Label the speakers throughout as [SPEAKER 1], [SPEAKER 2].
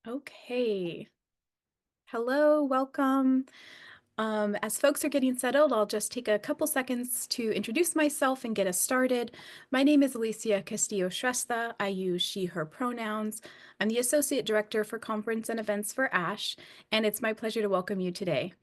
[SPEAKER 1] Okay. Hello, welcome. As folks are getting settled, I'll just take a couple seconds to introduce myself and get us started. My name is Alicia Castillo-Shrestha. I use she, her pronouns. I'm the Associate Director for Conference and Events for ASHE, and it's my pleasure to welcome you today.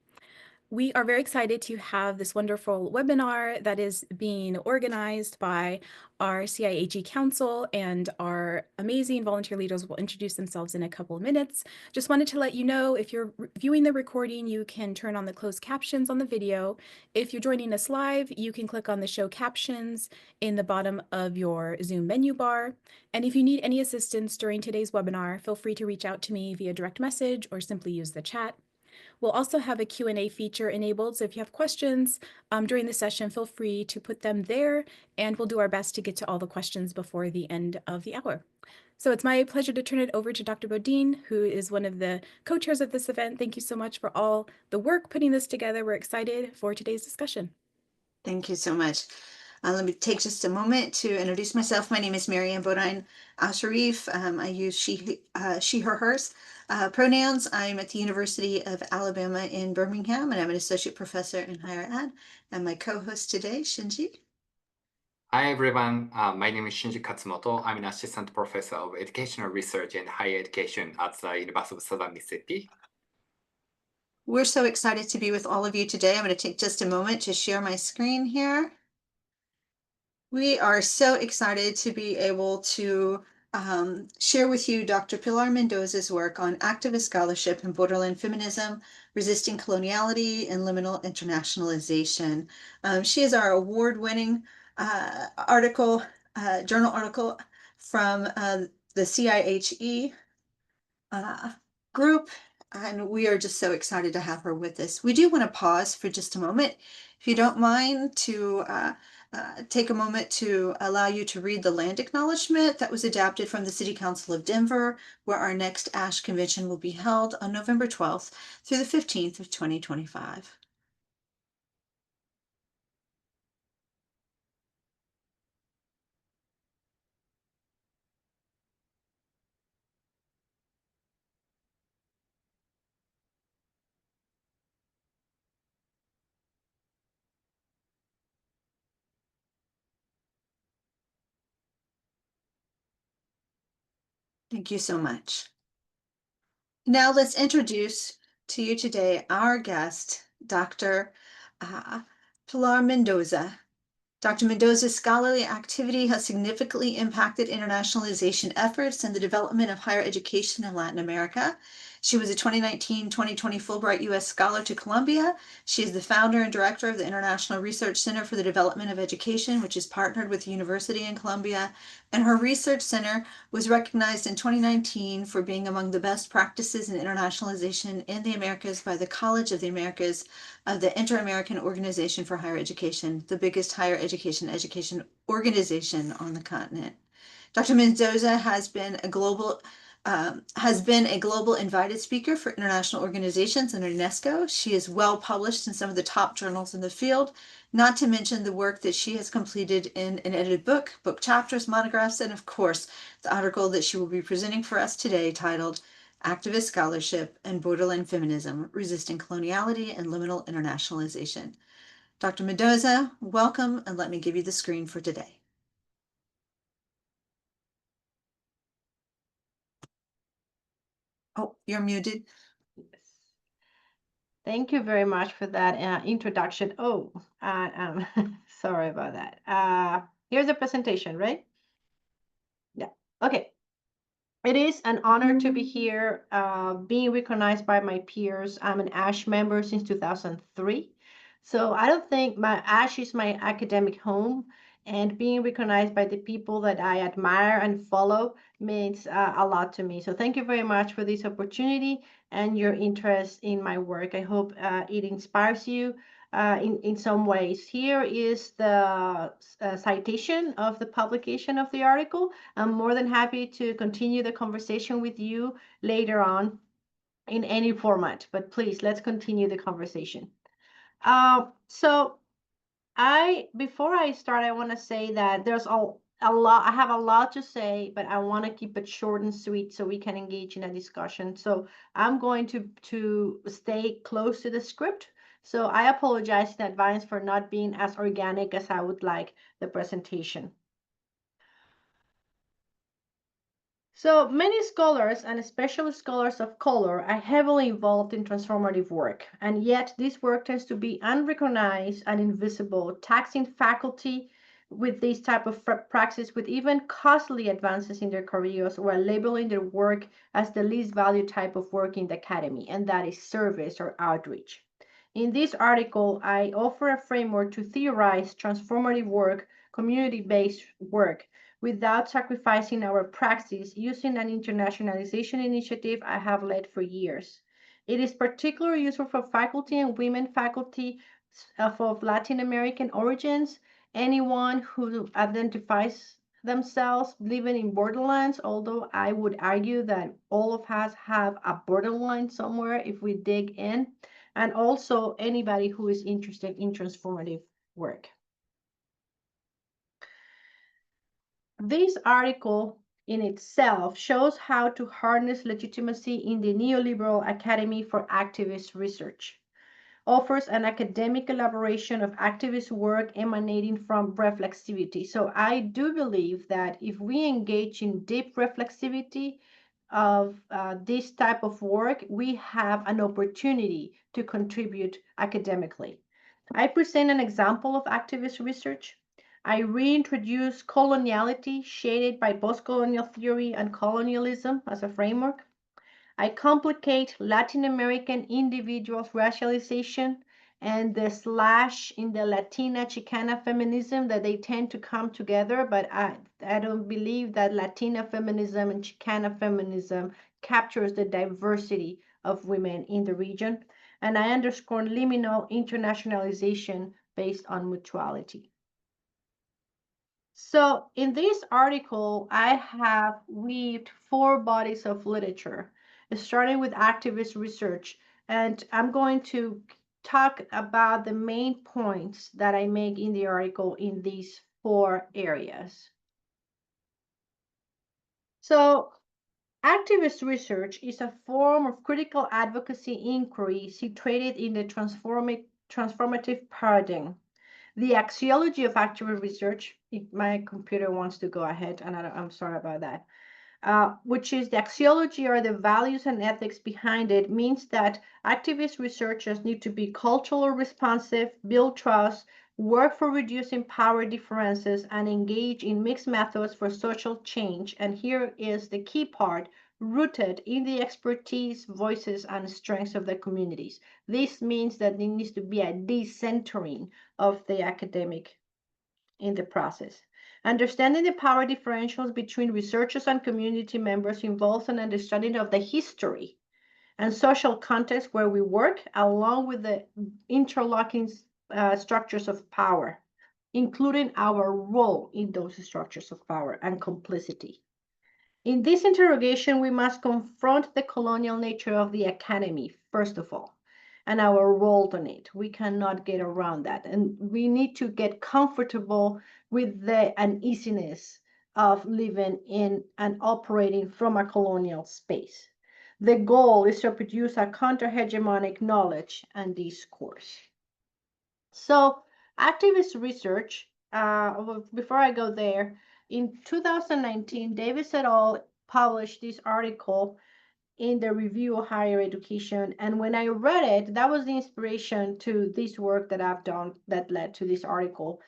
[SPEAKER 1] We are very excited to have this wonderful webinar that is being organized by our CIHE Council, and our amazing volunteer leaders will introduce themselves in a couple of minutes. Just wanted to let you know, if you're viewing the recording, you can turn on the closed captions on the video. If you're joining us live, you can click on the show captions in the bottom of your Zoom menu bar. And if you need any assistance during today's webinar, feel free to reach out to me via direct message or simply use the chat. We'll also have a Q&A feature enabled, so if you have questions during the session, feel free to put them there, and we'll do our best to get to all the questions before the end of the hour. So it's my pleasure to turn it over to Dr. Bodine, who is one of the co-chairs of this event. Thank you so much for all the work putting this together. We're excited for today's discussion.
[SPEAKER 2] Thank you so much. Let me take just a moment to introduce myself. My name is Marianne Bodine Asharif. I use she, her, hers pronouns. I'm at the University of Alabama in Birmingham, and I'm an associate professor in higher ed. And my co-host today, Shinji.
[SPEAKER 3] Hi, everyone. My name is Shinji Katsumoto. I'm an assistant professor of educational research and higher education at the University of Southern Mississippi.
[SPEAKER 2] We're so excited to be with all of you today. I'm going to take just a moment to share my screen here. We are so excited to be able to share with you Dr. Pilar Mendoza's work on activist scholarship and borderland feminism, resisting coloniality, and liminal internationalization. She is our award-winning journal article from the CIHE group, and we are just so excited to have her with us. We do want to pause for just a moment, if you don't mind, to take a moment to allow you to read the land acknowledgement that was adapted from the City Council of Denver, where our next ASHE convention will be held on November 12th through the 15th of 2025. Thank you so much. Now let's introduce to you today our guest, Dr. Pilar Mendoza. Dr. Mendoza's scholarly activity has significantly impacted internationalization efforts and the development of higher education in Latin America. She was a 2019-2020 Fulbright U.S. Scholar to Columbia. She is the founder and director of the International Research Center for the Development of Education, which is partnered with the University in Columbia. And her research center was recognized in 2019 for being among the best practices in internationalization in the Americas by the College of the Americas of the Inter-American Organization for Higher Education, the biggest higher education organization on the continent. Dr. Mendoza has been a global invited speaker for international organizations and UNESCO. She is well published in some of the top journals in the field, not to mention the work that she has completed in an edited book chapters, monographs, and of course, the article that she will be presenting for us today titled Activist Scholarship and Borderland Feminism, Resisting Coloniality and Liminal Internationalization. Dr. Mendoza, welcome, and let me give you the screen for today. Oh, you're muted.
[SPEAKER 4] Yes. Thank you very much for that introduction. Oh, sorry about that. Here's the presentation, right? Yeah. Okay. It is an honor to be here, being recognized by my peers. I'm an ASHE member since 2003. So I don't think my ASHE is my academic home, and being recognized by the people that I admire and follow means a lot to me. So thank you very much for this opportunity and your interest in my work. I hope it inspires you in some ways. Here is the citation of the publication of the article. I'm more than happy to continue the conversation with you later on in any format, but please, let's continue the conversation. So before I start, I want to say that there's a I have a lot to say, but I want to keep it short and sweet so we can engage in a discussion. So I'm going to stay close to the script. So I apologize in advance for not being as organic as I would like the presentation. So many scholars, and especially scholars of color, are heavily involved in transformative work, and yet this work tends to be unrecognized and invisible, taxing faculty with this type of practice with even costly advances in their careers, while labeling their work as the least valued type of work in the academy, and that is service or outreach. In this article, I offer a framework to theorize transformative work, community-based work, without sacrificing our praxis using an internationalization initiative I have led for years. It is particularly useful for faculty and women faculty of Latin American origins, anyone who identifies themselves living in borderlands, although I would argue that all of us have a borderline somewhere if we dig in, and also anybody who is interested in transformative work. This article in itself shows how to harness legitimacy in the neoliberal Academy for Activist Research, offers an academic elaboration of activist work emanating from reflexivity. So I do believe that if we engage in deep reflexivity of this type of work, we have an opportunity to contribute academically. I present an example of activist research. I reintroduce coloniality shaded by postcolonial theory and colonialism as a framework. I complicate Latin American individuals' racialization and the slash in the Latina Chicana feminism that they tend to come together, but I don't believe that Latina feminism and Chicana feminism captures the diversity of women in the region. And I underscore liminal internationalization based on mutuality. So in this article, I have weaved 4 bodies of literature, starting with activist research. And I'm going to talk about the main points that I make in the article in these 4 areas. So activist research is a form of critical advocacy inquiry situated in the transformative paradigm. The axiology of activist research, if my computer wants to go ahead, and I'm sorry about that, which is the axiology or the values and ethics behind it, means that activist researchers need to be culturally responsive, build trust, work for reducing power differences, and engage in mixed methods for social change. And here is the key part, rooted in the expertise, voices, and strengths of the communities. This means that there needs to be a decentering of the academic in the process. Understanding the power differentials between researchers and community members involves an understanding of the history and social context where we work, along with the interlocking structures of power, including our role in those structures of power and complicity. In this interrogation, we must confront the colonial nature of the academy, first of all, and our role in it. We cannot get around that. And we need to get comfortable with the uneasiness of living in and operating from a colonial space. The goal is to produce a counter-hegemonic knowledge and discourse. So activist research, before I go there, in 2019, Davis et al. Published this article in the Review of Higher Education. And when I read it, that was the inspiration to this work that I've done that led to this article.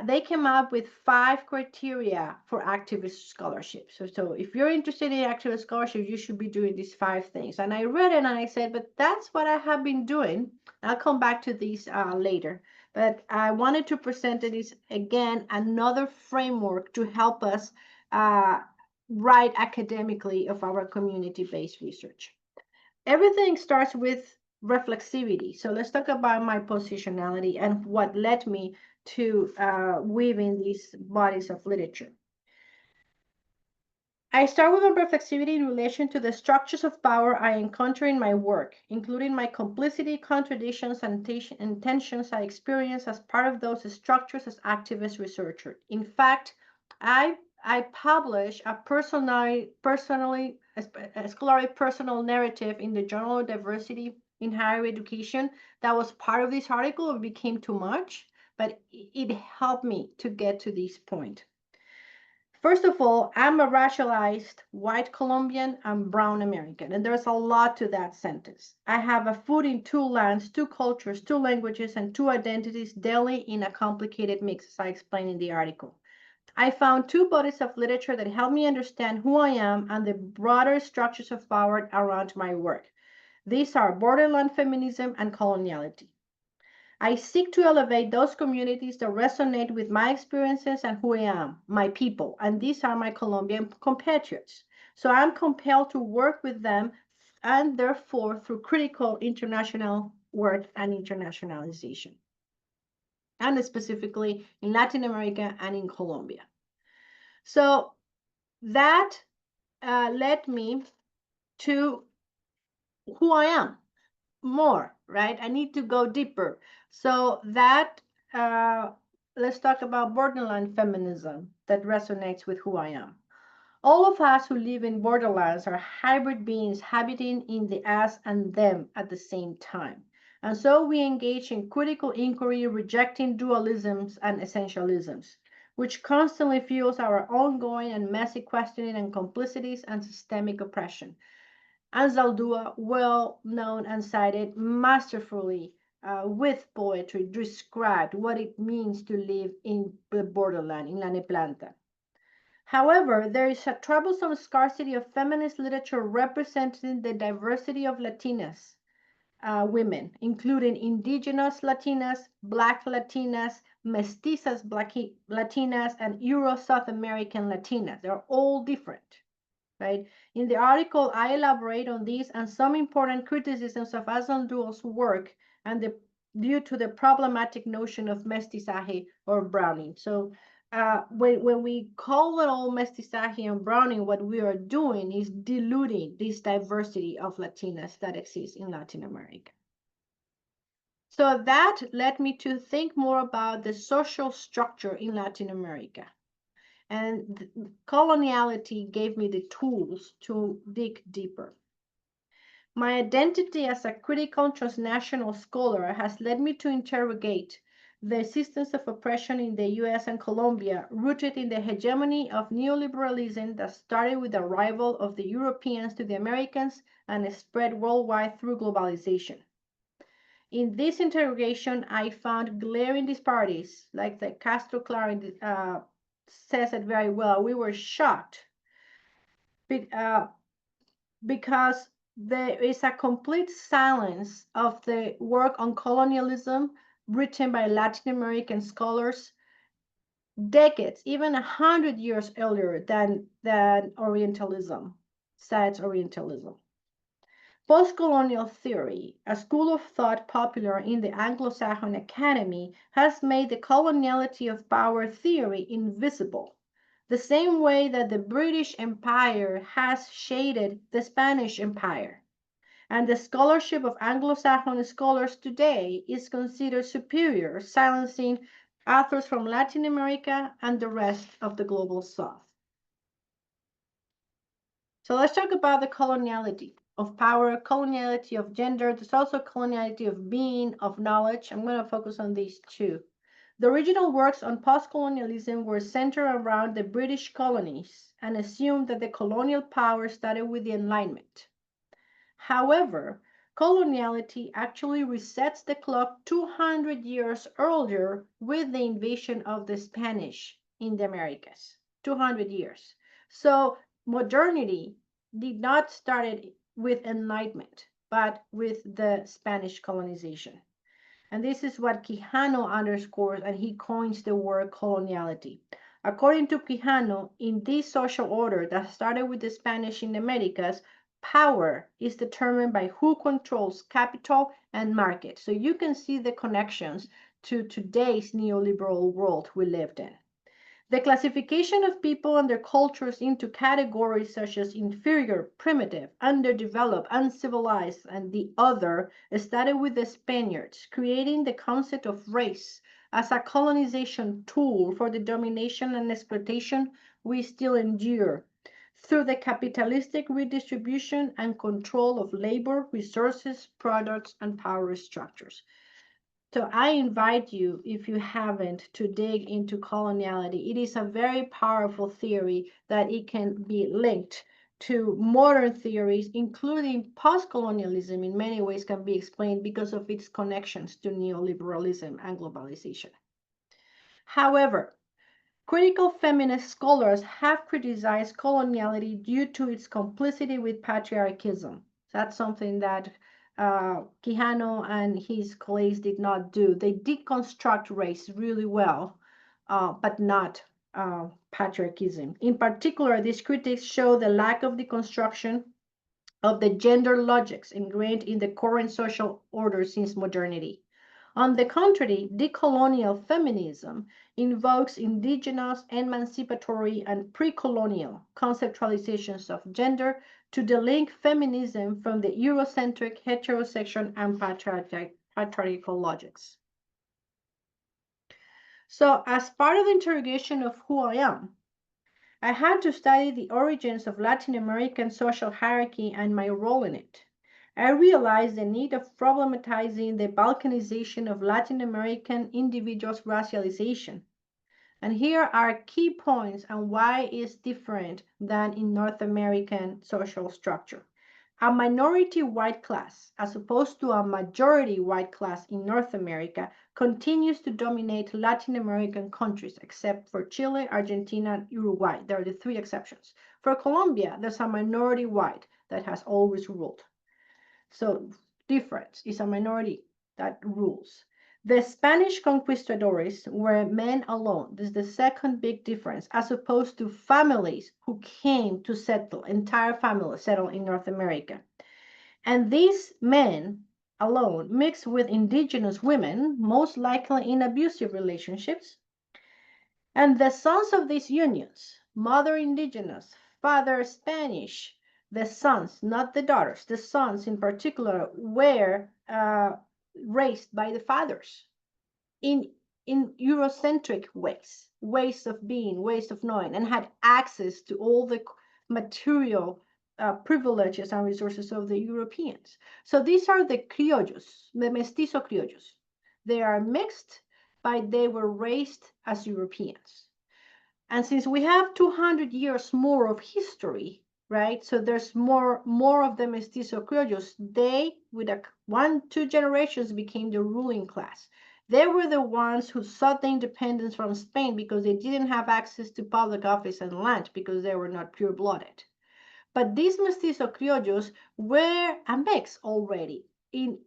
[SPEAKER 4] They came up with 5 criteria for activist scholarship. So if you're interested in activist scholarship, you should be doing these 5 things. And I read it and I said, but that's what I have been doing. I'll come back to these later. But I wanted to present it as, again, another framework to help us write academically of our community-based research. Everything starts with reflexivity. So let's talk about my positionality and what led me to weaving these bodies of literature. I start with my reflexivity in relation to the structures of power I encounter in my work, including my complicity, contradictions, and tensions I experience as part of those structures as activist researcher. In fact, I published a a scholarly personal narrative in the Journal of Diversity in Higher Education that was part of this article. It became too much, but it helped me to get to this point. First of all, I'm a racialized white Colombian and brown American, and there's a lot to that sentence. I have a foot in two lands, two cultures, two languages, and two identities daily in a complicated mix, as I explained in the article. I found two bodies of literature that help me understand who I am and the broader structures of power around my work. These are Borderland Feminism and Coloniality. I seek to elevate those communities that resonate with my experiences and who I am, my people, and these are my Colombian compatriots. So I'm compelled to work with them and therefore through critical international work and internationalization, and specifically in Latin America and in Colombia. So that led me to who I am more, right? I need to go deeper. So that, let's talk about borderland feminism that resonates with who I am. All of us who live in borderlands are hybrid beings habiting in the us and them at the same time. And so we engage in critical inquiry, rejecting dualisms and essentialisms, which constantly fuels our ongoing and messy questioning and complicities and systemic oppression. Anzaldúa, well known and cited masterfully with poetry, described what it means to live in the borderland, in La Neplanta. However, there is a troublesome scarcity of feminist literature representing the diversity of Latinas women, including indigenous Latinas, Black Latinas, mestizas Black Latinas, and Euro-South American Latinas. They're all different, right? In the article, I elaborate on these and some important criticisms of Azaldua's work and due to the problematic notion of mestizaje or browning. So when we call it all mestizaje and browning, what we are doing is diluting this diversity of Latinas that exists in Latin America. So that led me to think more about the social structure in Latin America. And coloniality gave me the tools to dig deeper. My identity as a critical transnational scholar has led me to interrogate the existence of oppression in the US and Colombia, rooted in the hegemony of neoliberalism that started with the arrival of the Europeans to the Americas and spread worldwide through globalization. In this interrogation, I found glaring disparities, like the Castro Clary says it very well. We were shocked because there is a complete silence of the work on colonialism written by Latin American scholars decades, even 100 years earlier than Orientalism, cites Orientalism. Postcolonial theory, a school of thought popular in the Anglo-Saxon Academy, has made the coloniality of power theory invisible, the same way that the British Empire has shaded the Spanish Empire. And the scholarship of Anglo-Saxon scholars today is considered superior, silencing authors from Latin America and the rest of the global South. So let's talk about the coloniality of power, coloniality of gender. There's also coloniality of being, of knowledge. I'm going to focus on these two. The original works on post-colonialism were centered around the British colonies and assumed that the colonial power started with the Enlightenment. However, coloniality actually resets the clock 200 years earlier with the invasion of the Spanish in the Americas, 200 years. So modernity did not start with enlightenment, but with the Spanish colonization. And this is what Quijano underscores, and he coins the word coloniality. According to Quijano, in this social order that started with the Spanish in the Americas, power is determined by who controls capital and market. So you can see the connections to today's neoliberal world we lived in. The classification of people and their cultures into categories such as inferior, primitive, underdeveloped, uncivilized, and the other started with the Spaniards, creating the concept of race as a colonization tool for the domination and exploitation we still endure through the capitalistic redistribution and control of labor, resources, products, and power structures. So I invite you, if you haven't, to dig into coloniality. It is a very powerful theory that it can be linked to modern theories, including post-colonialism in many ways can be explained because of its connections to neoliberalism and globalization. However, critical feminist scholars have criticized coloniality due to its complicity with patriarchism. That's something that Quijano and his colleagues did not do. They deconstruct race really well, but not patriarchism. In particular, these critics show the lack of deconstruction of the gender logics ingrained in the current social order since modernity. On the contrary, decolonial feminism invokes indigenous, emancipatory, and pre-colonial conceptualizations of gender to delink feminism from the Eurocentric, heterosexual, and patriarchal logics. So, as part of the interrogation of who I am, I had to study the origins of Latin American social hierarchy and my role in it. I realized the need of problematizing the balkanization of Latin American individuals' racialization. And here are key points on why it's different than in North American social structure. A minority white class, as opposed to a majority white class in North America, continues to dominate Latin American countries, except for Chile, Argentina, and Uruguay. There are the three exceptions. For Colombia, there's a minority white that has always ruled. So difference is a minority that rules. The Spanish conquistadores were men alone. This is the second big difference, as opposed to families who came to settle, entire families settle in North America. And these men alone mixed with indigenous women, most likely in abusive relationships. And the sons of these unions, mother indigenous, father Spanish, the sons, not the daughters, the sons in particular, were raised by the fathers in Eurocentric ways of being, ways of knowing, and had access to all the material privileges and resources of the Europeans. So these are the criollos, the mestizo criollos. They are mixed, but they were raised as Europeans. And since we have 200 years more of history, right? So there's more of the mestizo criollos. They, with a 1-2 generations, became the ruling class. They were the ones who sought the independence from Spain because they didn't have access to public office and land because they were not pure-blooded. But these mestizo criollos were a mix already.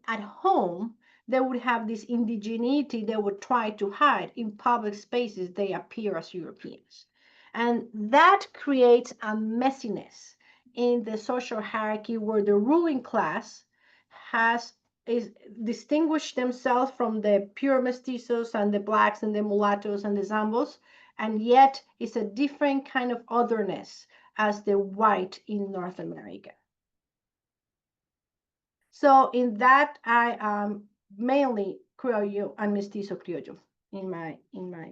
[SPEAKER 4] At home, they would have this indigeneity they would try to hide. In public spaces, they appear as Europeans. And that creates a messiness in the social hierarchy where the ruling class is distinguished themselves from the pure mestizos and the blacks and the mulattoes and the zambos, and yet it's a different kind of otherness as the white in North America. So in that, I am mainly Criollo and Mestizo Criollo in my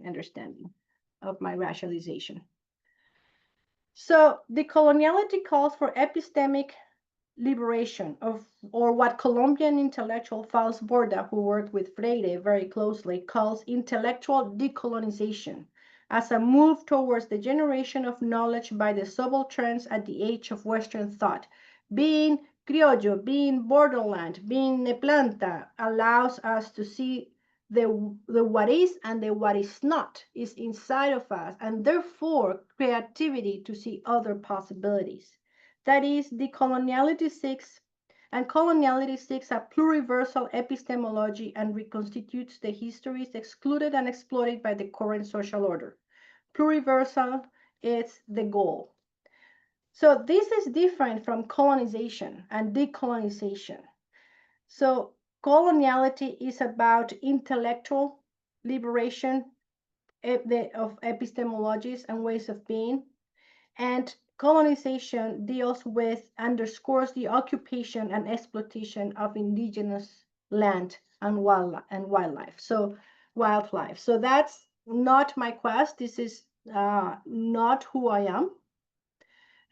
[SPEAKER 4] understanding of my racialization. So the coloniality calls for epistemic liberation of, or what Colombian intellectual Fals Borda, who worked with Freire very closely, calls intellectual decolonization, as a move towards the generation of knowledge by the subalterns at the age of Western thought. Being criollo, being borderland, being neplanta allows us to see the what is and the what is not is inside of us, and therefore creativity to see other possibilities. That is, decoloniality seeks, and coloniality seeks a pluriversal epistemology and reconstitutes the histories excluded and exploited by the current social order. Pluriversal is the goal. So this is different from colonization and decolonization. So coloniality is about intellectual liberation of epistemologies and ways of being, and colonization deals with, underscores the occupation and exploitation of indigenous land and wildlife. So wildlife. So that's not my quest. This is not who I am.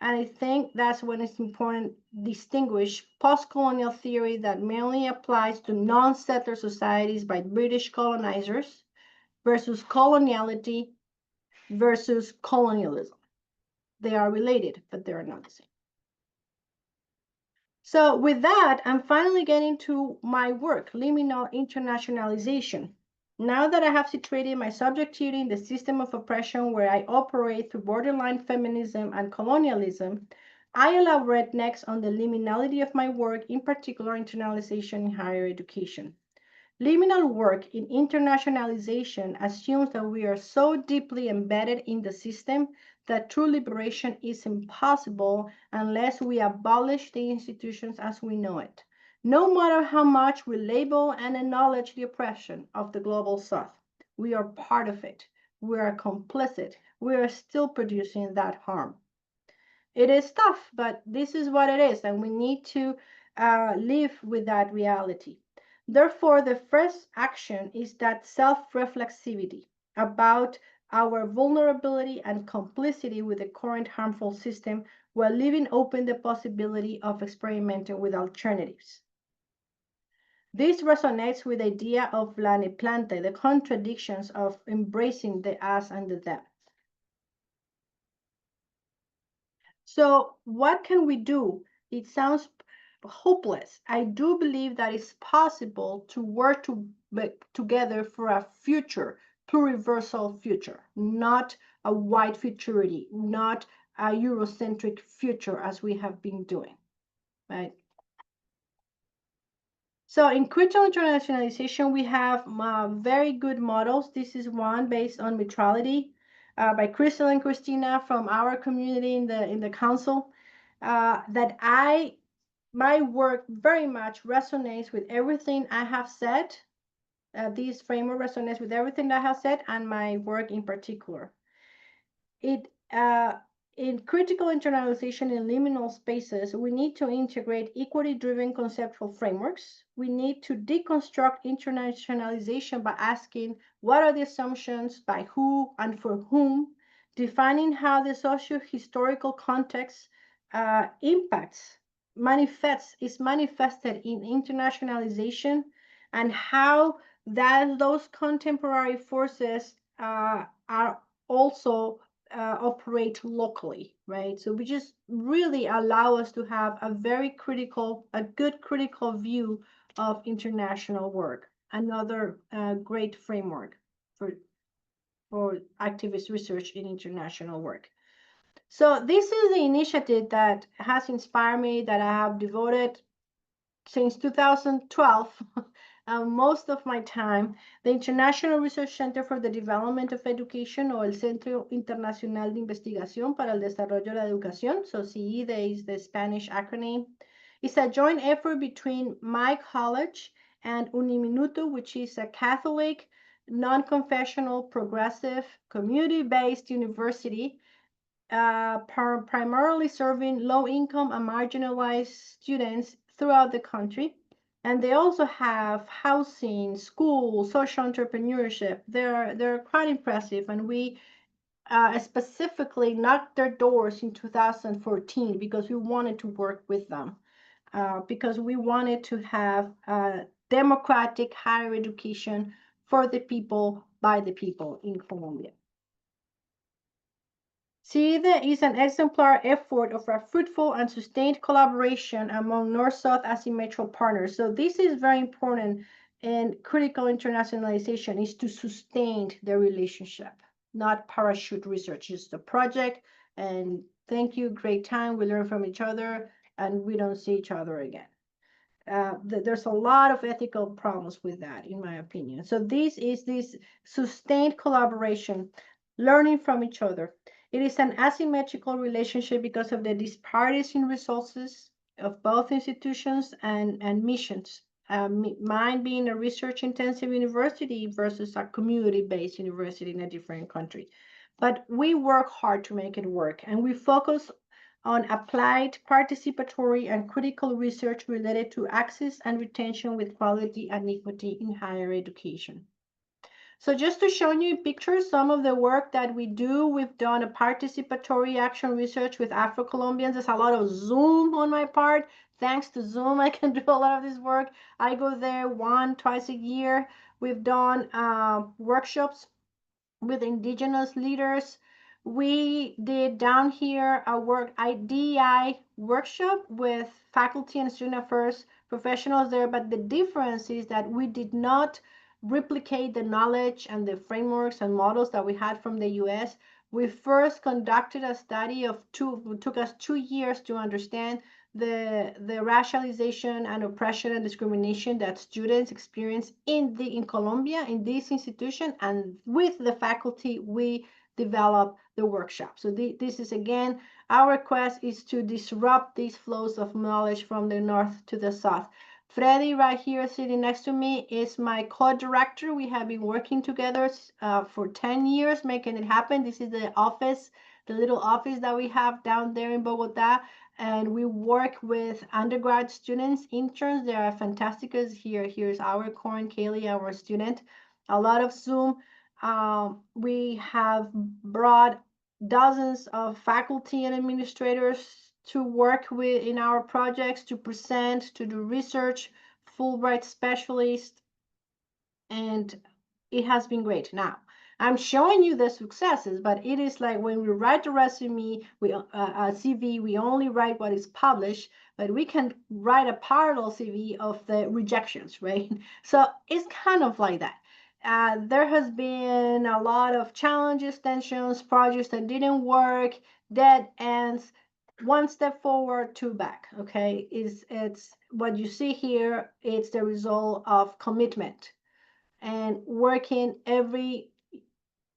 [SPEAKER 4] And I think that's when it's important to distinguish post-colonial theory that mainly applies to non-settler societies by British colonizers versus coloniality versus colonialism. They are related, but they're not the same. So with that, I'm finally getting to my work, Liminal Internationalization. Now that I have situated my subjectivity in the system of oppression where I operate through borderline feminism and colonialism, I elaborate next on the liminality of my work, in particular internalization in higher education. Liminal work in internationalization assumes that we are so deeply embedded in the system that true liberation is impossible unless we abolish the institutions as we know it, no matter how much we label and acknowledge the oppression of the global south. We are part of it. We are complicit. We are still producing that harm. It is tough, but this is what it is, and we need to live with that reality. Therefore, the first action is that self-reflexivity about our vulnerability and complicity with the current harmful system while leaving open the possibility of experimenting with alternatives. This resonates with the idea of la neplante, the contradictions of embracing the us and the them. So what can we do? It sounds hopeless. I do believe that it's possible to work together for a future, pluriversal future, not a white futurity, not a Eurocentric future as we have been doing, right? So in critical internationalization, we have very good models. This is one based on neutrality by Crystal and Christina from our community in the council. That my work very much resonates with everything I have said. This framework resonates with everything that I have said and my work in particular. It in critical internalization in liminal spaces, we need to integrate equity-driven conceptual frameworks. We need to deconstruct internationalization by asking what are the assumptions, by who and for whom, defining how the socio-historical context is manifested in internationalization, and how those contemporary forces are also operate locally, right? So we just really allow us to have a good critical view of international work. Another great framework for activist research in international work. So this is the initiative that has inspired me, that I have devoted since 2012 most of my time. The International Research Center for the Development of Education, o el Centro Internacional de Investigación para el Desarrollo de la Educación, so CIHE is the Spanish acronym, is a joint effort between my college and Uniminuto, which is a Catholic, non-confessional, progressive, community-based university primarily serving low-income and marginalized students throughout the country. And they also have housing, school, social entrepreneurship. They're quite impressive, and we specifically knocked their doors in 2014 because we wanted to work with them, because we wanted to have democratic higher education for the people, by the people in Colombia. CIHE is an exemplar effort of a fruitful and sustained collaboration among North-South asymmetrical partners. So this is very important in critical internationalization, is to sustain the relationship, not parachute research. It's a project, and thank you, great time, we learn from each other, and we don't see each other again. There's a lot of ethical problems with that, in my opinion. So this is this sustained collaboration, learning from each other. It is an asymmetrical relationship because of the disparities in resources of both institutions and missions. Mine being a research-intensive university versus a community-based university in a different country. But we work hard to make it work, and we focus on applied, participatory, and critical research related to access and retention with quality and equity in higher education. So just to show you pictures, some of the work that we do, we've done a participatory action research with Afro-Colombians. There's a lot of Zoom on my part. Thanks to Zoom, I can do a lot of this work. I go there twice a year. We've done workshops with indigenous leaders. We did down here a DEI workshop with faculty and student affairs professionals there, but the difference is that we did not replicate the knowledge and the frameworks and models that we had from the US. We first conducted a study of it took us 2 years to understand the racialization and oppression and discrimination that students experience in Colombia, in this institution, and with the faculty, we develop the workshop. So this is, again, our quest is to disrupt these flows of knowledge from the north to the south. Freddy, right here sitting next to me, is my co-director. We have been working together for 10 years, making it happen. This is the office, the little office that we have down there in Bogota. And we work with undergrad students, interns. They are fantastic. Here's our Corin Kaylee, our student. A lot of Zoom. We have brought dozens of faculty and administrators to work with in our projects, to present, to do research, Fulbright specialists, and it has been great. Now, I'm showing you the successes, but it is like when we write a resume, a CV, we only write what is published, but we can write a parallel CV of the rejections, right? So it's kind of like that. There has been a lot of challenges, tensions, projects that didn't work, dead ends, one step forward, two back. Okay, it's what you see here. It's the result of commitment and working every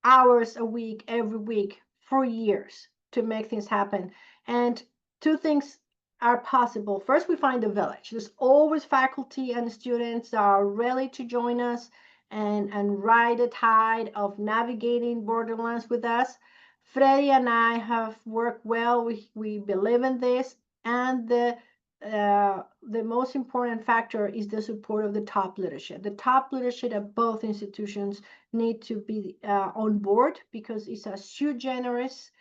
[SPEAKER 4] hours a week, every week for years to make things happen. And two things are possible. First, we find a village. There's always faculty and students that are ready to join us and ride the tide of navigating borderlands with us. Freddie and I have worked well. We believe in this. And the most important factor is the support of the top leadership. The top leadership at both institutions need to be on board, because it's a sui generis,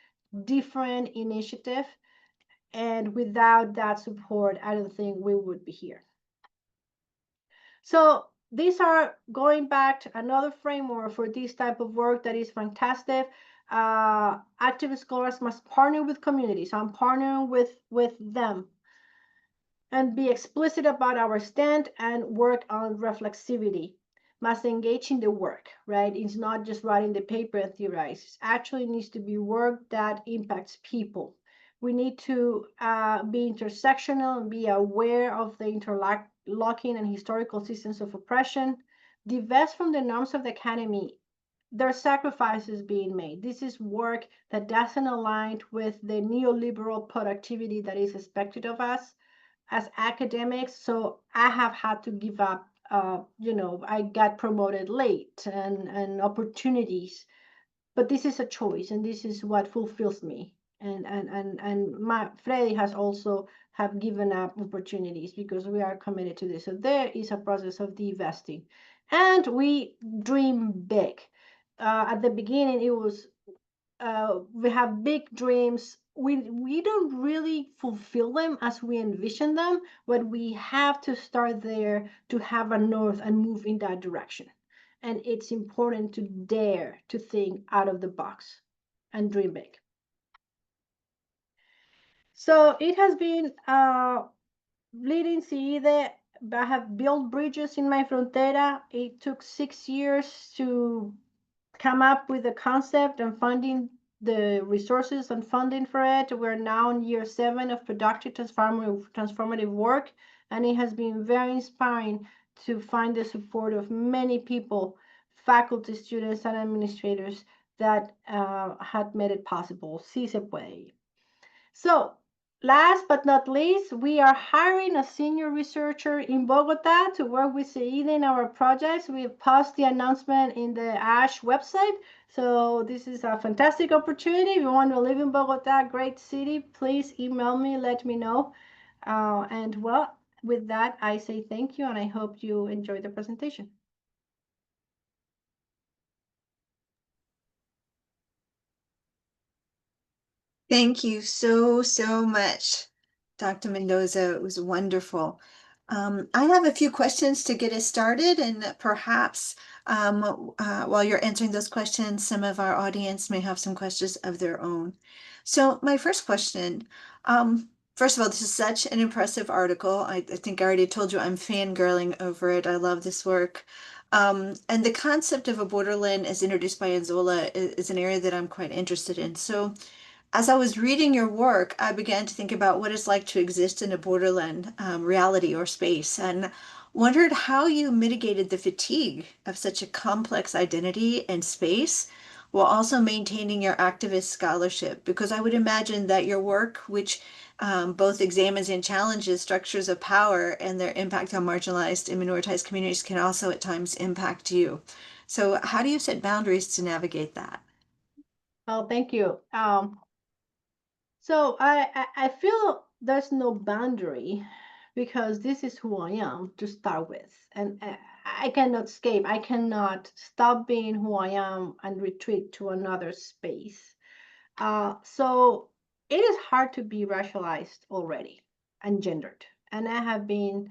[SPEAKER 4] different initiative. And without that support, I don't think we would be here. So these are going back to another framework for this type of work that is fantastic. Active scholars must partner with communities. I'm partnering with them, and be explicit about our stand and work on reflexivity. Must engage in the work, right? It's not just writing the paper and theorize. It actually needs to be work that impacts people. We need to be intersectional and be aware of the interlocking and historical systems of oppression. Divest from the norms of the academy. There are sacrifices being made. This is work that doesn't align with the neoliberal productivity that is expected of us as academics. So I have had to give up. I got promoted late and opportunities, but this is a choice, and this is what fulfills me. And my Freddie has also have given up opportunities because we are committed to this. So there is a process of divesting, and we dream big. At the beginning, it was we have big dreams. We don't really fulfill them as we envision them, but we have to start there to have a north and move in that direction. And it's important to dare to think out of the box and dream big. So it has been leading CIHE. I have built bridges in my frontera. It took 6 years to come up with the concept and funding, the resources and funding for it. We're now in year 7 of productive transformative work, and it has been very inspiring to find the support of many people, faculty, students, and administrators that had made it possible. Sí se puede. So last but not least, we are hiring a senior researcher in Bogota to work with CIHE in our projects. We have posted the announcement in the ASHE website. So this is a fantastic opportunity. If you want to live in Bogota, great city, please email me, let me know. And well, with that, I say thank you, and I hope you enjoy the presentation.
[SPEAKER 2] Thank you so, so much, Dr. Mendoza. It was wonderful. I have a few questions to get us started, and perhaps while you're answering those questions, some of our audience may have some questions of their own. So my first question, first of all, this is such an impressive article. I think I already told you I'm fangirling over it. I love this work. And the concept of a borderland as introduced by Anzola is an area that I'm quite interested in. So as I was reading your work, I began to think about what it's like to exist in a borderland reality or space, and wondered how you mitigated the fatigue of such a complex identity and space while also maintaining your activist scholarship. Because I would imagine that your work, which both examines and challenges structures of power and their impact on marginalized and minoritized communities, can also at times impact you. So, how do you set boundaries to navigate that?
[SPEAKER 4] Oh, thank you. So I feel there's no boundary because this is who I am to start with. And I cannot escape. I cannot stop being who I am and retreat to another space. So it is hard to be racialized already and gendered. And I have been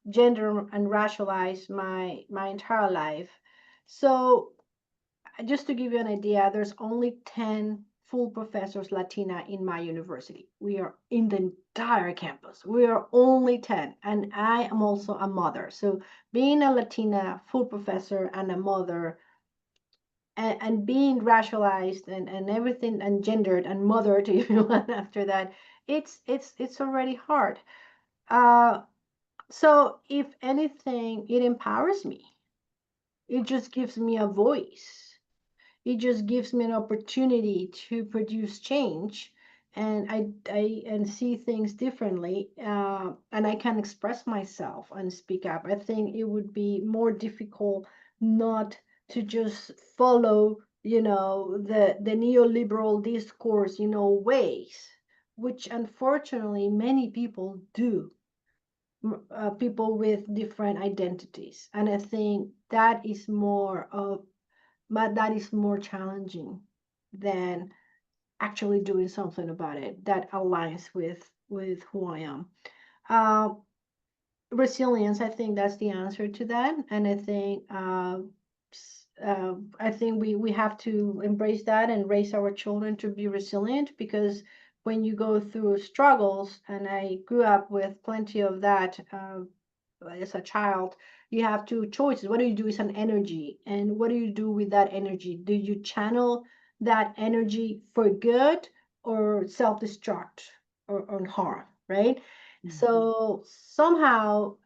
[SPEAKER 4] gender and racialized my entire life. So just to give you an idea, there's only 10 full professors Latina in my university. We are in the entire campus. We are only 10. And I am also a mother. So being a Latina full professor and a mother and being racialized and everything and gendered and mothered, if you want, after that, it's already hard. Uh, so if anything, it empowers me. It just gives me a voice. It just gives me an opportunity to produce change, and I and see things differently, and I can express myself and speak up. I think it would be more difficult not to just follow, the neoliberal discourse, ways, which unfortunately many people do, people with different identities, and I think that is more of but that is more challenging than actually doing something about it that aligns with who I am. Uh, Resilience, I think that's the answer to that, and I think we have to embrace that and raise our children to be resilient, because when you go through struggles, and I grew up with plenty of that, as a child, you have two choices. What do you do with an energy? And what do you do with that energy? Do you channel that energy for good or self-destruct or harm, right? So somehow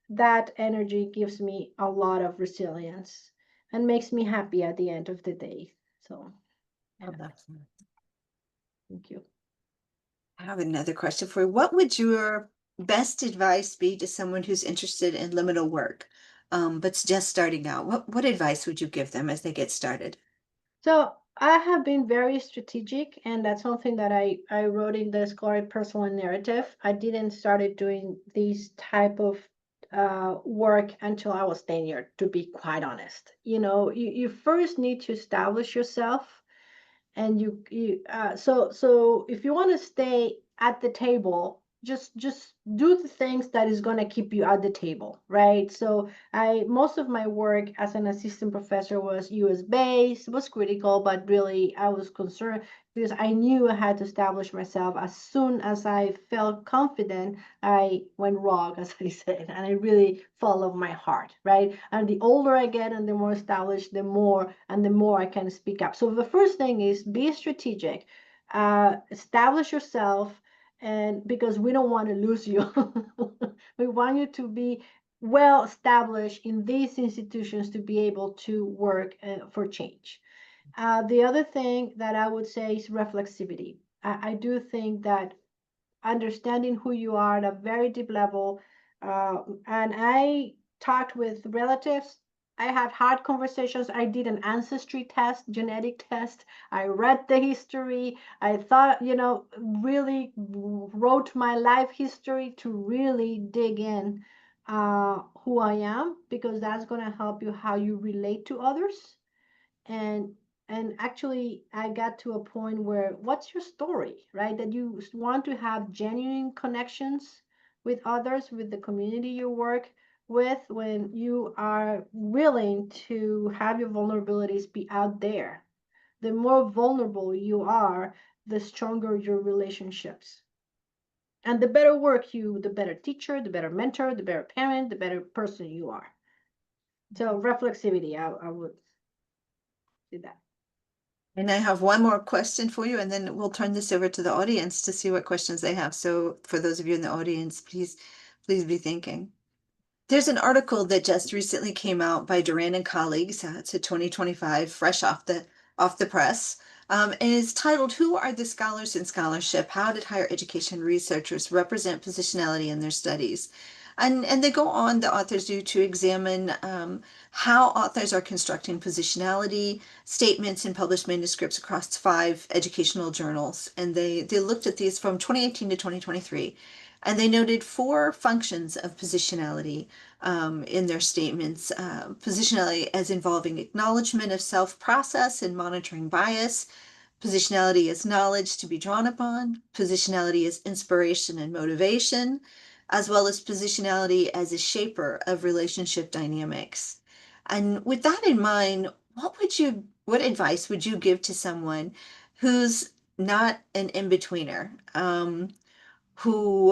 [SPEAKER 4] that energy gives me a lot of resilience and makes me happy at the end of the day. So
[SPEAKER 2] Oh,
[SPEAKER 4] yeah, thank you.
[SPEAKER 2] I have another question for you. What would your best advice be to someone who's interested in liminal work, but's just starting out? What advice would you give them as they get started?
[SPEAKER 4] So I have been very strategic, and that's something that I wrote in the Scholarly Personal Narrative. I didn't started doing this type of work until I was tenured, to be quite honest. You first need to establish yourself, and so if you want to stay at the table, just do the things that is going to keep you at the table, right? So I most of my work as an assistant professor was US based, was critical, but really I was concerned because I knew I had to establish myself. As soon as I felt confident, I went wrong, as I said, and I really followed my heart, right? And the older I get and the more established, the more I can speak up. So the first thing is be strategic, establish yourself, and because we don't want to lose you, we want you to be well established in these institutions to be able to work for change. The other thing that I would say is reflexivity. I do think that understanding who you are at a very deep level. And I talked with relatives. I had hard conversations. I did an ancestry test, genetic test. I read the history. I thought, really wrote my life history to really dig in who I am, because that's going to help you how you relate to others. And And actually, I got to a point where, what's your story, right? That you want to have genuine connections with others, with the community you work with, when you are willing to have your vulnerabilities be out there. The more vulnerable you are, the stronger your relationships. And the better work you, the better teacher, the better mentor, the better parent, the better person you are. So reflexivity, I would do that.
[SPEAKER 2] And I have one more question for you, and then we'll turn this over to the audience to see what questions they have. So for those of you in the audience, please be thinking. There's an article that just recently came out by Duran and colleagues. It's a 2025, fresh off the press, and it's titled "Who Are the Scholars in Scholarship? How did higher education researchers represent positionality in their studies?" And they go on, the authors do, to examine how authors are constructing positionality statements in published manuscripts across 5 educational journals. And they looked at these from 2018 to 2023. And they noted 4 functions of positionality in their statements. Positionality as involving acknowledgement of self-process and monitoring bias. Positionality as knowledge to be drawn upon. Positionality as inspiration and motivation, as well as positionality as a shaper of relationship dynamics. And with that in mind, what advice would you give to someone who's not an in-betweener, who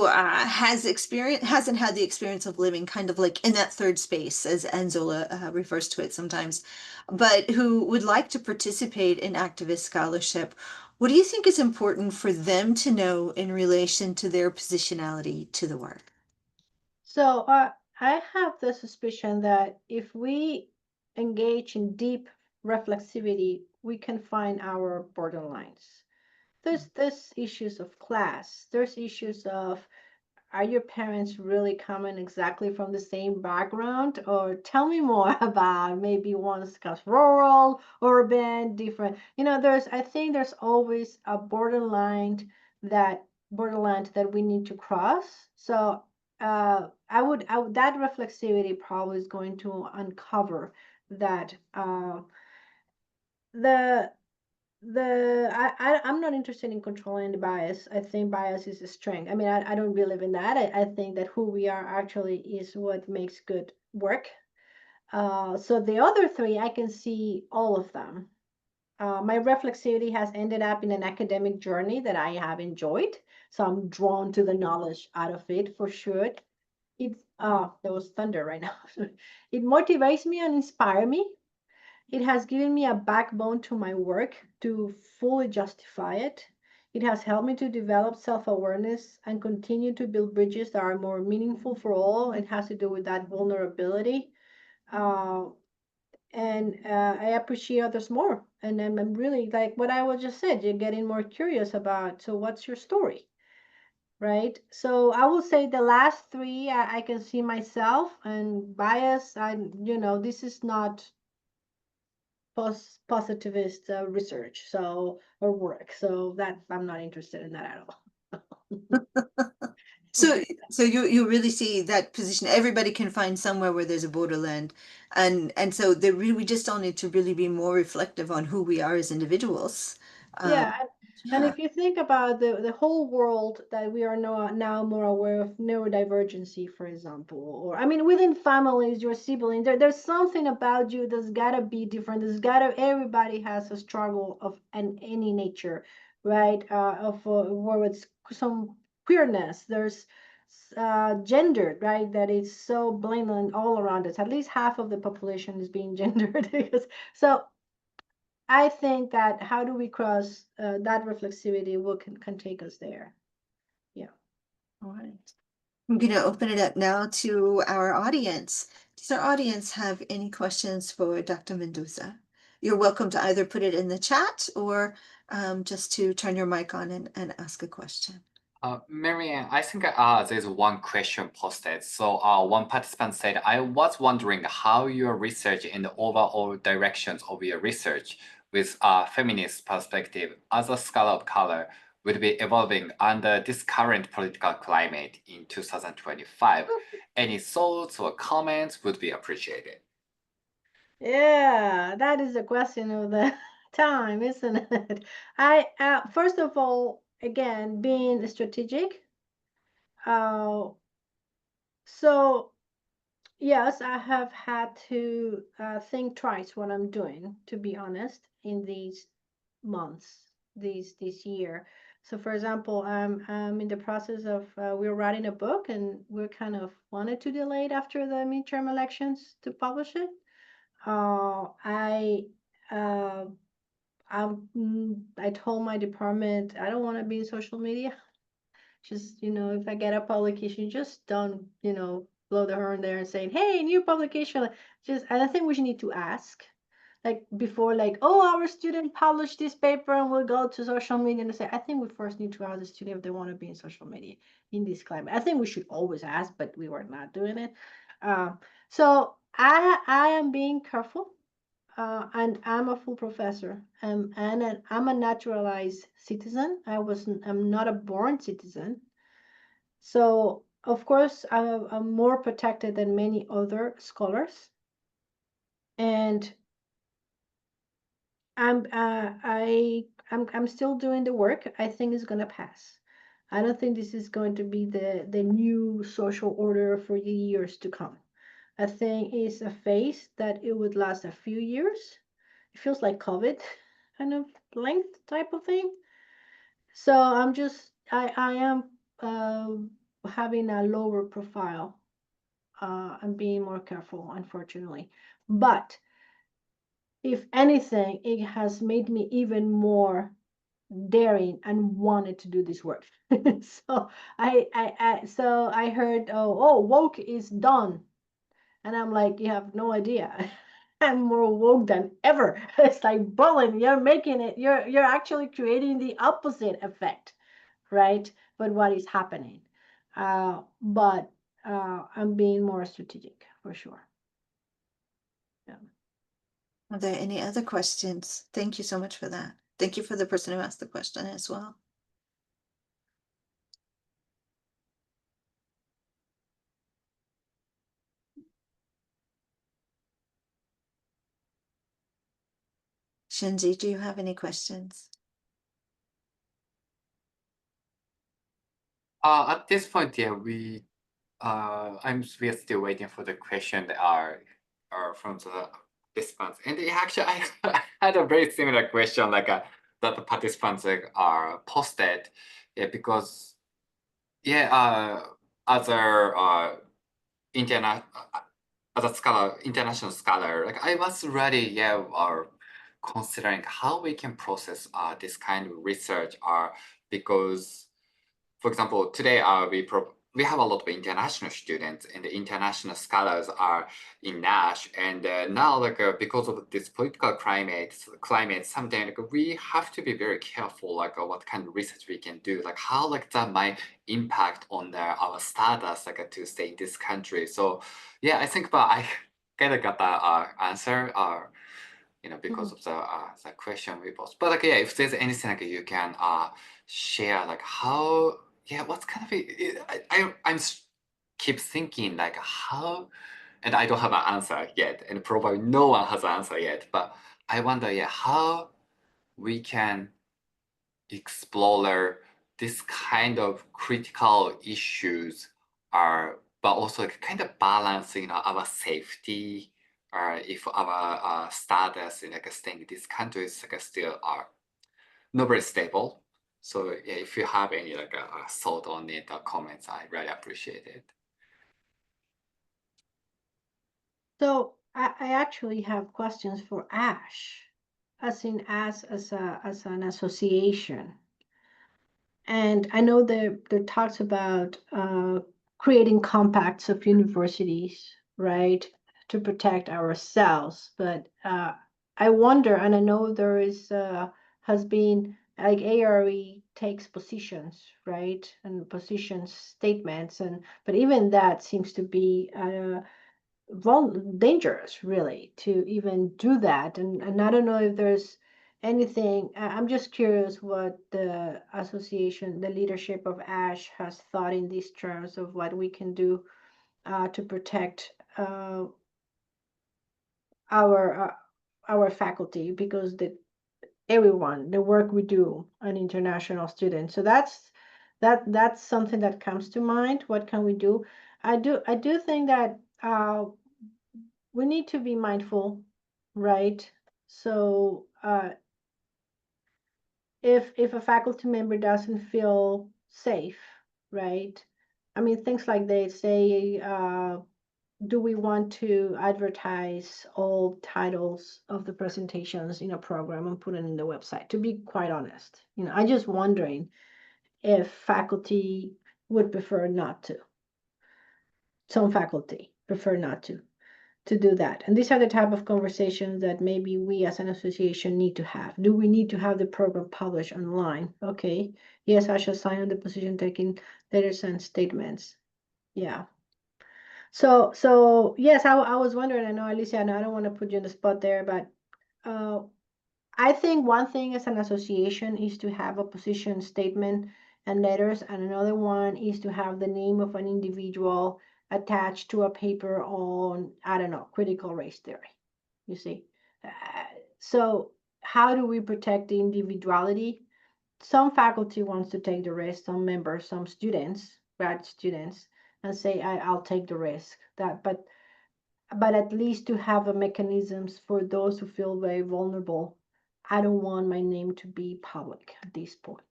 [SPEAKER 2] hasn't had the experience of living kind of like in that third space, as Anzola refers to it sometimes, but who would like to participate in activist scholarship? What do you think is important for them to know in relation to their positionality to the work?
[SPEAKER 4] So I have the suspicion that if we engage in deep reflexivity, we can find our borderlines. There's issues of class. There's issues of, are your parents really coming exactly from the same background? Or tell me more about, maybe one's cause rural, urban, different. I think there's always a borderland that we need to cross. So that reflexivity probably is going to uncover that. The I'm not interested in controlling the bias. I think bias is a strength. I mean, I don't believe in that. I think that who we are actually is what makes good work. So the other 3, I can see all of them. My reflexivity has ended up in an academic journey that I have enjoyed. So I'm drawn to the knowledge out of it for sure. There was thunder right now. It motivates me and inspires me. It has given me a backbone to my work to fully justify it. It has helped me to develop self-awareness and continue to build bridges that are more meaningful for all. It has to do with that vulnerability. Uh, and I appreciate others more. And I'm really, like what I was just said, you're getting more curious about, so what's your story? Right? So I will say the last 3, I can see myself, and bias. This is not positivist research, or work, so that I'm not interested in that at all.
[SPEAKER 2] So, so you really see that position. Everybody can find somewhere where there's a borderland, and so we just all need to really be more reflective on who we are as individuals. Um,
[SPEAKER 4] Yeah, and
[SPEAKER 2] yeah.
[SPEAKER 4] if you think about the whole world, that we are now more aware of neurodivergency, for example, or I mean, within families, your siblings, there's something about you that's gotta be different. Everybody has a struggle of any nature, right? Of where it's some queerness. There's gendered, right? That is so blatant all around us. At least half of the population is being gendered. So I think that, how do we cross that reflexivity? What can take us there? Yeah.
[SPEAKER 2] All right. I'm going to open it up now to our audience. Does our audience have any questions for Dr. Mendoza? You're welcome to either put it in the chat or just to turn your mic on and ask a question.
[SPEAKER 3] Marianne, I think there's one question posted. So one participant said, I was wondering how your research and the overall directions of your research with a feminist perspective as a scholar of color would be evolving under this current political climate in 2025. Any thoughts or comments would be appreciated.
[SPEAKER 4] Yeah, that is a question of the time, isn't it? I first of all, again, being strategic. Uh, so yes, I have had to think twice what I'm doing, to be honest, in these months, this year. So, for example, I'm in the process of we're writing a book, and we're kind of wanted to delay it after the midterm elections to publish it. I uh, I told my department I don't want to be in social media. Just, if I get a publication, just don't, blow the horn there and saying, hey, new publication. Just, I think we should need to ask, like before, like, oh, our student published this paper and we'll go to social media and say, I think we first need to ask the student if they want to be in social media in this climate. I think we should always ask, but we were not doing it. So I am being careful, and I'm a full professor, I'm a naturalized citizen. I'm not a born citizen. So, of course, I'm more protected than many other scholars, and I'm still doing the work. I think it's gonna pass. I don't think this is going to be the new social order for the years to come. I think it's a phase that it would last a few years. It feels like COVID kind of length type of thing. So I am having a lower profile. I'm being more careful, unfortunately. But if anything, it has made me even more daring and wanted to do this work. So I heard, oh, woke is done, and I'm like, you have no idea. I'm more woke than ever. It's like, Bolin, you're making it. You're actually creating the opposite effect, right? But what is happening? But I'm being more strategic for sure. Yeah.
[SPEAKER 2] Are there any other questions? Thank you so much for that. Thank you for the person who asked the question as well. Shinji, do you have any questions?
[SPEAKER 3] At this point, yeah, we are still waiting for the question that are from the participants. And actually, I had a very similar question, like that the participants are posted, yeah, because yeah, other internet as a scholar, international scholar, like I was really, yeah, considering how we can process this kind of research, because, for example, today we have a lot of international students, and the international scholars are in ASHE, and now, like, because of this political climate, something like we have to be very careful, like what kind of research we can do, like how like that might impact on our status, like to stay in this country. So yeah, I think, but I kind of got the answer, because
[SPEAKER 4] Mhm.
[SPEAKER 3] of the question we posed. But like, yeah, if there's anything like you can share, like how, yeah, what's kind of I'm keep thinking like how, and I don't have an answer yet, and probably no one has an answer yet. But I wonder, yeah, how we can explore this kind of critical issues are, but also like kind of balancing our safety, or if our status in like staying in these countries like still are not very stable. So yeah, if you have any like thought on it or comments, I really appreciate it.
[SPEAKER 4] So I actually have questions for Ash, as an association. And I know there talks about creating compacts of universities, right, to protect ourselves. But I wonder, and I know there is has been like ARE takes positions, right, and position statements, and but even that seems to be dangerous, really, to even do that. And I don't know if there's anything. I'm just curious what the association, the leadership of ASHE, has thought in these terms of what we can do to protect our faculty, because everyone, the work we do, an international student. So that's something that comes to mind. What can we do? I do think that we need to be mindful, right? So if a faculty member doesn't feel safe, right? I mean, things like they say, do we want to advertise all titles of the presentations in a program and put it in the website? To be quite honest, I'm just wondering if faculty would prefer not to. Some faculty prefer not to do that. And these are the type of conversations that maybe we as an association need to have. Do we need to have the program published online? Okay. Yes, I shall sign on the position taking letters and statements. Yeah. So yes, I was wondering, I know, Alicia, I don't want to put you on the spot there, but uh, I think one thing as an association is to have a position statement and letters, and another one is to have the name of an individual attached to a paper on, I don't know, critical race theory. You see? Uh, so how do we protect the individuality? Some faculty wants to take the risk, some members, some students, grad students, and say, I'll take the risk. But at least to have a mechanisms for those who feel very vulnerable. I don't want my name to be public at this point.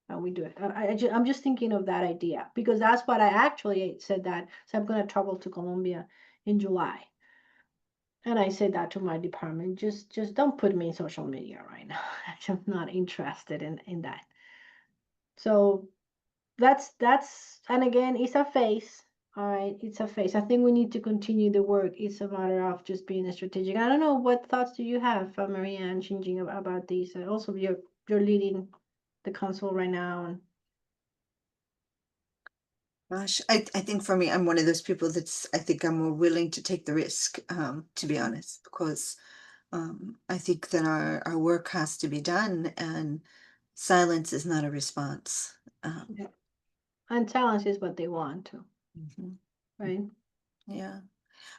[SPEAKER 4] And we do it. I'm just thinking of that idea, because that's what I actually said that. So I'm going to travel to Colombia in July. And I said that to my department, just don't put me in social media right now. I'm not interested in that. So that's and again, it's a phase. All right, it's a phase. I think we need to continue the work. It's a matter of just being strategic. I don't know, what thoughts do you have, Maria and Xinjing, about these? Also, you're leading the council right now, and
[SPEAKER 2] Gosh, I think for me, I'm one of those people I think I'm more willing to take the risk, to be honest, because I think that our work has to be done, and silence is not a response.
[SPEAKER 4] yeah. And challenge is what they want to,
[SPEAKER 2] Mhm.
[SPEAKER 4] right?
[SPEAKER 2] Yeah.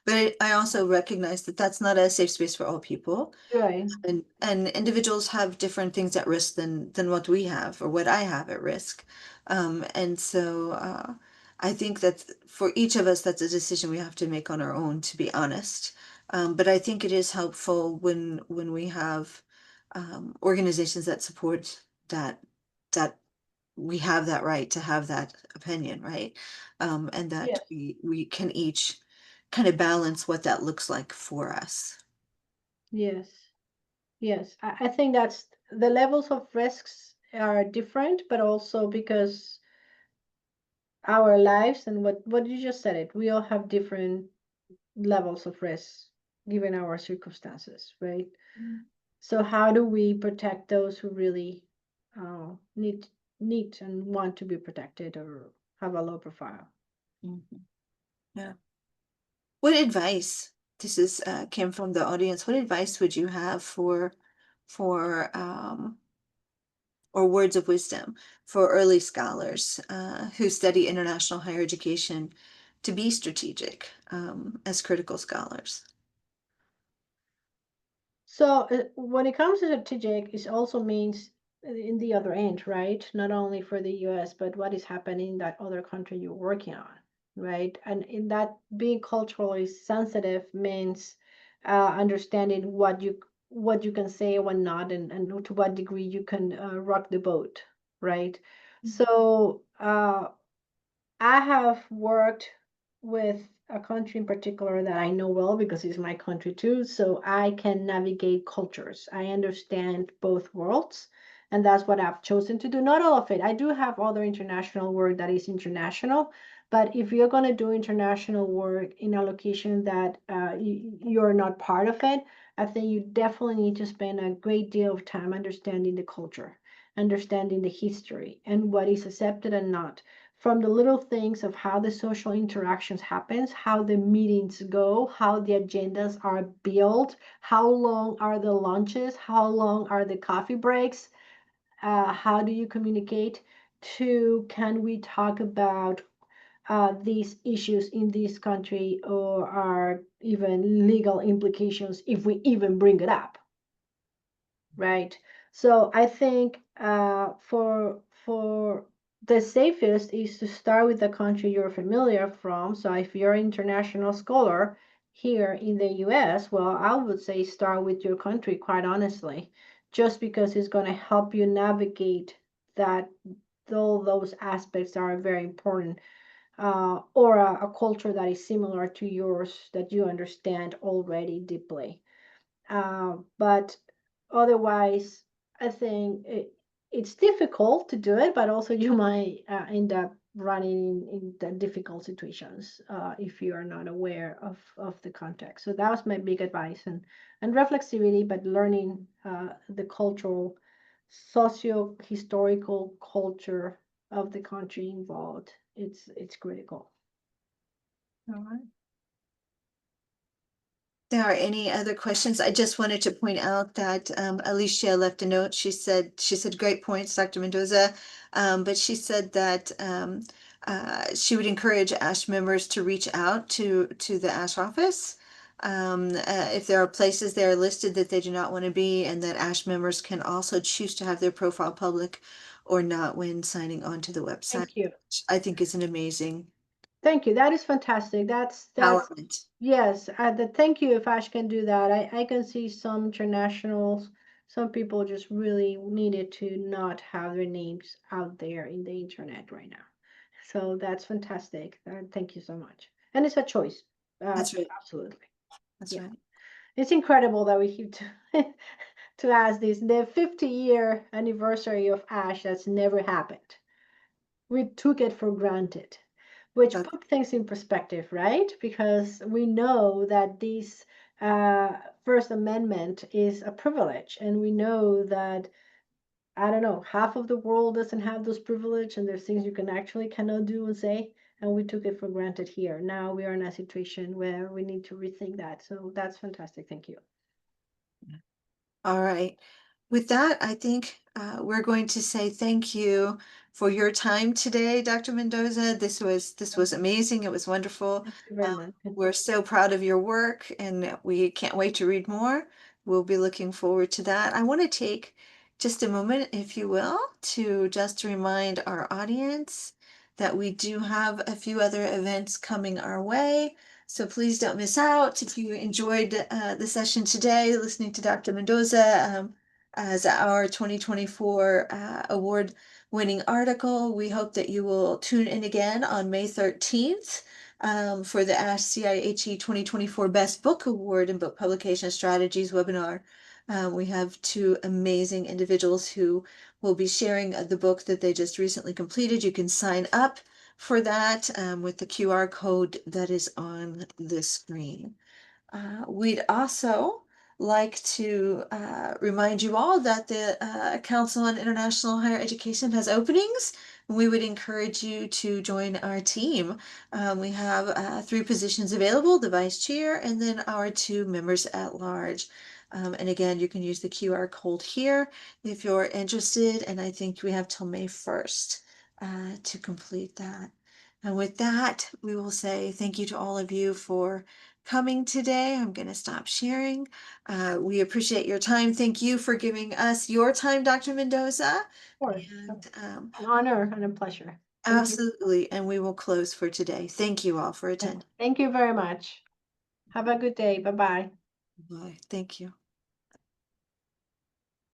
[SPEAKER 2] But I also recognize that that's not a safe space for all people.
[SPEAKER 4] Right.
[SPEAKER 2] And individuals have different things at risk than what we have or what I have at risk. And so I think that for each of us, that's a decision we have to make on our own, to be honest. But I think it is helpful when we have organizations that support that we have that right to have that opinion, right? And that
[SPEAKER 4] Yes.
[SPEAKER 2] we can each kind of balance what that looks like for us.
[SPEAKER 4] Yes. Yes. I think that's the levels of risks are different, but also because our lives and what you just said, it, we all have different levels of risk given our circumstances, right? So how do we protect those who really need and want to be protected or have a low profile?
[SPEAKER 2] Mhm. Yeah. What advice, this is came from the audience, what advice would you have for or words of wisdom for early scholars who study international higher education to be strategic as critical scholars?
[SPEAKER 4] So when it comes to strategic, it also means in the other end, right? Not only for the US, but what is happening in that other country you're working on, right? And in that, being culturally sensitive means understanding what you can say and what not, and to what degree you can rock the boat, right? So I have worked with a country in particular that I know well because it's my country too. So I can navigate cultures. I understand both worlds. And that's what I've chosen to do. Not all of it. I do have other international work that is international. But if you're going to do international work in a location that you're not part of it, I think you definitely need to spend a great deal of time understanding the culture, understanding the history, and what is accepted and not, from the little things of how the social interactions happens, how the meetings go, how the agendas are built, how long are the lunches, how long are the coffee breaks, how do you communicate, to can we talk about these issues in this country, or are even legal implications if we even bring it up, right? So I think for the safest is to start with the country you're familiar from. So if you're an international scholar here in the US, well, I would say start with your country, quite honestly, just because it's going to help you navigate that. All those aspects are very important, or a culture that is similar to yours that you understand already deeply. But otherwise, I think it's difficult to do it, but also you might end up running in the difficult situations if you are not aware of the context. So that was my big advice, and reflexivity, but learning the cultural, socio-historical culture of the country involved. It's critical.
[SPEAKER 2] All right. There are any other questions? I just wanted to point out that Alicia left a note. She said great points, Dr. Mendoza, but she said that she would encourage ASHE members to reach out to the ASHE office if there are places they are listed that they do not want to be, and that ASHE members can also choose to have their profile public or not when signing on to the website,
[SPEAKER 4] Thank you.
[SPEAKER 2] which I think is an amazing
[SPEAKER 4] Thank you. That is fantastic. That's
[SPEAKER 2] empowerment.
[SPEAKER 4] yes. Thank you if Ash can do that. I can see some internationals, some people just really needed to not have their names out there in the internet right now. So that's fantastic. Thank you so much. And it's a choice.
[SPEAKER 2] That's right.
[SPEAKER 4] Absolutely.
[SPEAKER 2] That's
[SPEAKER 4] Yeah.
[SPEAKER 2] right.
[SPEAKER 4] It's incredible that we keep to ask this. The 50-year anniversary of Ash, that's never happened. We took it for granted, which
[SPEAKER 2] That,
[SPEAKER 4] put things in perspective, right? Because we know that this First Amendment is a privilege, and we know that, I don't know, half of the world doesn't have those privilege, and there's things you can actually cannot do and say, and we took it for granted here. Now we are in a situation where we need to rethink that. So that's fantastic. Thank you.
[SPEAKER 2] all right. With that, I think we're going to say thank you for your time today, Dr. Mendoza. This was amazing. It was wonderful.
[SPEAKER 4] Thank you very
[SPEAKER 2] Uh,
[SPEAKER 4] much.
[SPEAKER 2] we're so proud of your work, and we can't wait to read more. We'll be looking forward to that. I want to take just a moment, if you will, to just remind our audience that we do have a few other events coming our way. So please don't miss out. If you enjoyed the session today, listening to Dr. Mendoza, as our 2024 award-winning article. We hope that you will tune in again on May 13th for the ASHE CIHE 2024 Best Book Award in Book Publication Strategies webinar. We have two amazing individuals who will be sharing the book that they just recently completed. You can sign up for that with the QR code that is on the screen. We'd also like to remind you all that the Council on International Higher Education has openings. We would encourage you to join our team. We have 3 positions available, the vice chair and then our 2 members at large. And again, you can use the QR code here if you're interested. And I think we have till May 1st to complete that. And with that, we will say thank you to all of you for coming today. I'm going to stop sharing. We appreciate your time. Thank you for giving us your time, Dr. Mendoza.
[SPEAKER 4] Of course.
[SPEAKER 2] And
[SPEAKER 4] An honor and a pleasure. Thank you.
[SPEAKER 2] absolutely. And we will close for today. Thank you all for attending.
[SPEAKER 4] Thank you very much. Have a good day. Bye bye.
[SPEAKER 2] Bye. Thank you.